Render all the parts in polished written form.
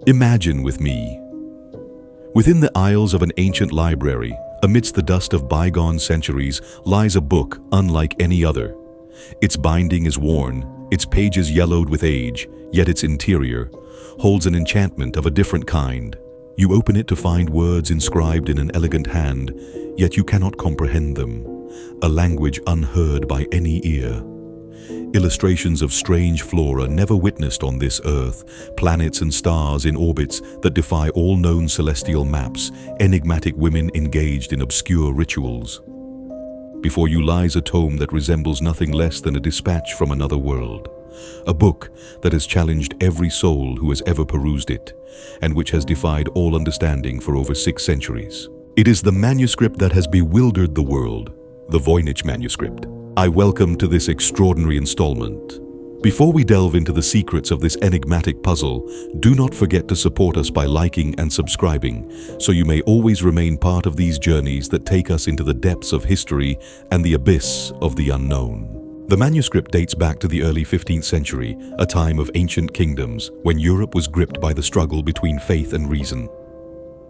Imagine with me. Within the aisles of an ancient library, amidst the dust of bygone centuries, lies a book unlike any other. Its binding is worn, its pages yellowed with age, yet its interior holds an enchantment of a different kind. You open it to find words inscribed in an elegant hand, yet you cannot comprehend them, a language unheard by any ear. Illustrations of strange flora never witnessed on this earth, planets and stars in orbits that defy all known celestial maps, enigmatic women engaged in obscure rituals. Before you lies a tome that resembles nothing less than a dispatch from another world. A book that has challenged every soul who has ever perused it, and which has defied all understanding for over 6 centuries. It is the manuscript that has bewildered the world, the Voynich Manuscript. I welcome to this extraordinary installment. Before we delve into the secrets of this enigmatic puzzle, do not forget to support us by liking and subscribing, so you may always remain part of these journeys that take us into the depths of history and the abyss of the unknown. The manuscript dates back to the early 15th century, a time of ancient kingdoms, when Europe was gripped by the struggle between faith and reason.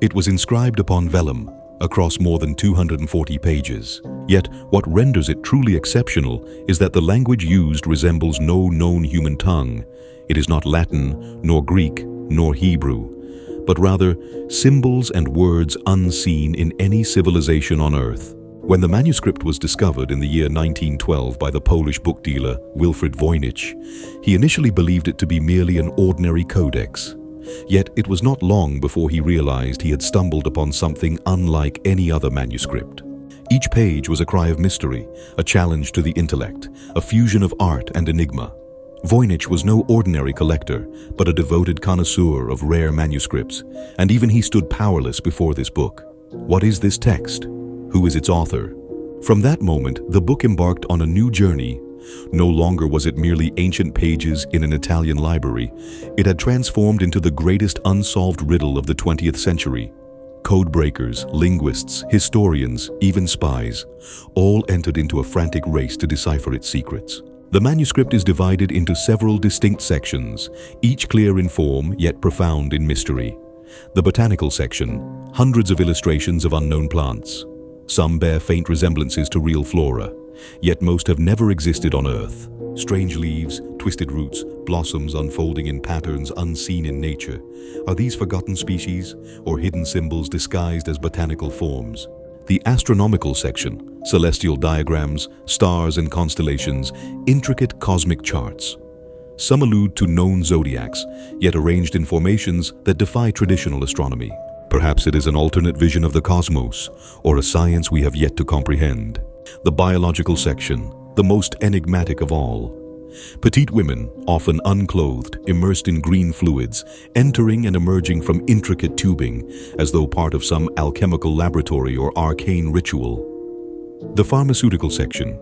It was inscribed upon vellum, across more than 240 pages. Yet, what renders it truly exceptional is that the language used resembles no known human tongue. It is not Latin, nor Greek, nor Hebrew, but rather symbols and words unseen in any civilization on earth. When the manuscript was discovered in the year 1912 by the Polish book dealer Wilfrid Voynich, he initially believed it to be merely an ordinary codex. Yet it was not long before he realized he had stumbled upon something unlike any other manuscript. Each page was a cry of mystery, a challenge to the intellect, a fusion of art and enigma. Voynich was no ordinary collector, but a devoted connoisseur of rare manuscripts, and even he stood powerless before this book. What is this text? Who is its author? From that moment, the book embarked on a new journey. No longer was it merely ancient pages in an Italian library. It had transformed into the greatest unsolved riddle of the 20th century. Codebreakers, linguists, historians, even spies, all entered into a frantic race to decipher its secrets. The manuscript is divided into several distinct sections, each clear in form yet profound in mystery. The botanical section, hundreds of illustrations of unknown plants. Some bear faint resemblances to real flora, yet most have never existed on Earth. Strange leaves, twisted roots, blossoms unfolding in patterns unseen in nature. Are these forgotten species or hidden symbols disguised as botanical forms? The astronomical section, celestial diagrams, stars and constellations, intricate cosmic charts. Some allude to known zodiacs, yet arranged in formations that defy traditional astronomy. Perhaps it is an alternate vision of the cosmos, or a science we have yet to comprehend. The biological section, the most enigmatic of all. Petite women, often unclothed, immersed in green fluids, entering and emerging from intricate tubing, as though part of some alchemical laboratory or arcane ritual. The pharmaceutical section,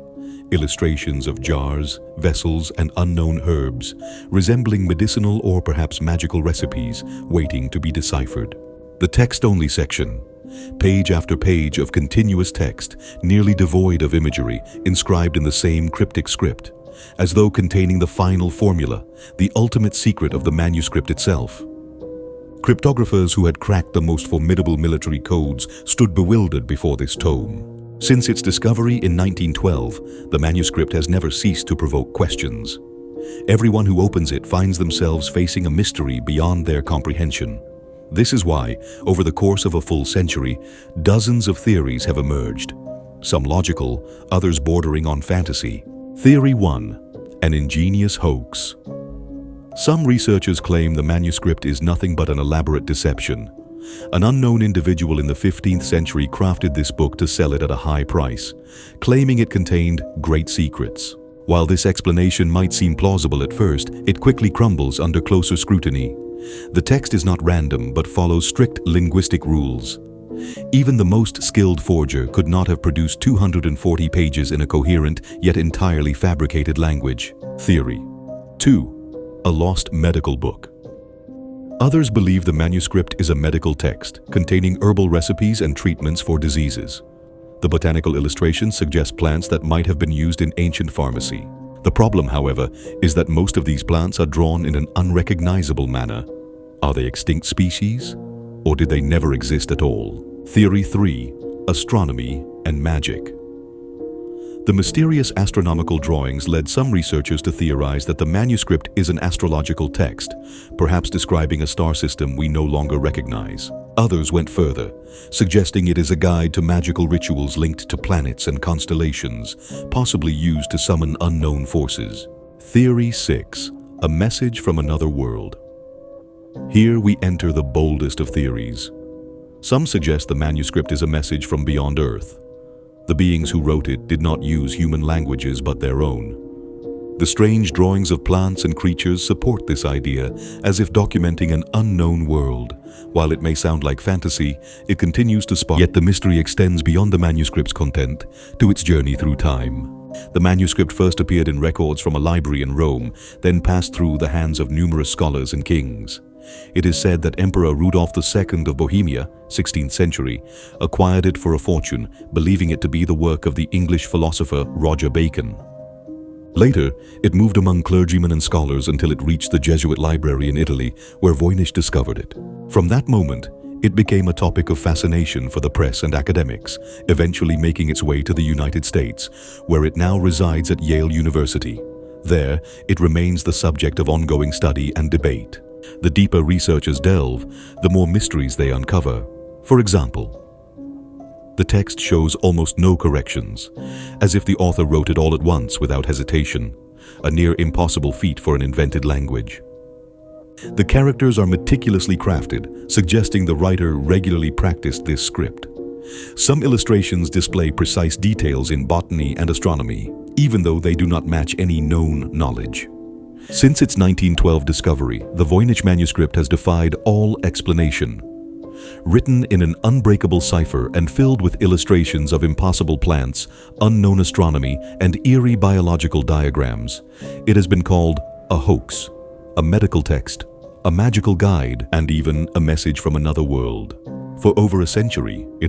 illustrations of jars, vessels, and unknown herbs, resembling medicinal or perhaps magical recipes, waiting to be deciphered. The text-only section, page after page of continuous text, nearly devoid of imagery, inscribed in the same cryptic script, as though containing the final formula, the ultimate secret of the manuscript itself. Cryptographers who had cracked the most formidable military codes stood bewildered before this tome. Since its discovery in 1912, the manuscript has never ceased to provoke questions. Everyone who opens it finds themselves facing a mystery beyond their comprehension. This is why, over the course of a full century, dozens of theories have emerged, some logical, others bordering on fantasy. Theory 1. An ingenious hoax. Some researchers claim the manuscript is nothing but an elaborate deception. An unknown individual in the 15th century crafted this book to sell it at a high price, claiming it contained great secrets. While this explanation might seem plausible at first, it quickly crumbles under closer scrutiny. The text is not random but follows strict linguistic rules. Even the most skilled forger could not have produced 240 pages in a coherent yet entirely fabricated language. Theory 2. A lost medical book. Others believe the manuscript is a medical text containing herbal recipes and treatments for diseases. The botanical illustrations suggest plants that might have been used in ancient pharmacy. The problem, however, is that most of these plants are drawn in an unrecognizable manner. Are they extinct species? Or did they never exist at all? Theory 3. Astronomy and magic. The mysterious astronomical drawings led some researchers to theorize that the manuscript is an astrological text, perhaps describing a star system we no longer recognize. Others went further, suggesting it is a guide to magical rituals linked to planets and constellations, possibly used to summon unknown forces. Theory 6. A message from another world. Here we enter the boldest of theories. Some suggest the manuscript is a message from beyond Earth. The beings who wrote it did not use human languages but their own. The strange drawings of plants and creatures support this idea, as if documenting an unknown world. While it may sound like fantasy, it continues to spark. Yet the mystery extends beyond the manuscript's content to its journey through time. The manuscript first appeared in records from a library in Rome, then passed through the hands of numerous scholars and kings. It is said that Emperor Rudolf II of Bohemia, 16th century, acquired it for a fortune, believing it to be the work of the English philosopher Roger Bacon. Later, it moved among clergymen and scholars until it reached the Jesuit library in Italy, where Voynich discovered it. From that moment, it became a topic of fascination for the press and academics, eventually making its way to the United States, where it now resides at Yale University. There, it remains the subject of ongoing study and debate. The deeper researchers delve, the more mysteries they uncover. For example, the text shows almost no corrections, as if the author wrote it all at once without hesitation, a near impossible feat for an invented language. The characters are meticulously crafted, suggesting the writer regularly practiced this script. Some illustrations display precise details in botany and astronomy, even though they do not match any known knowledge. Since its 1912 discovery, the Voynich Manuscript has defied all explanation. Written in an unbreakable cipher and filled with illustrations of impossible plants, unknown astronomy, and eerie biological diagrams, it has been called a hoax, a medical text, a magical guide, and even a message from another world. For over a century, it has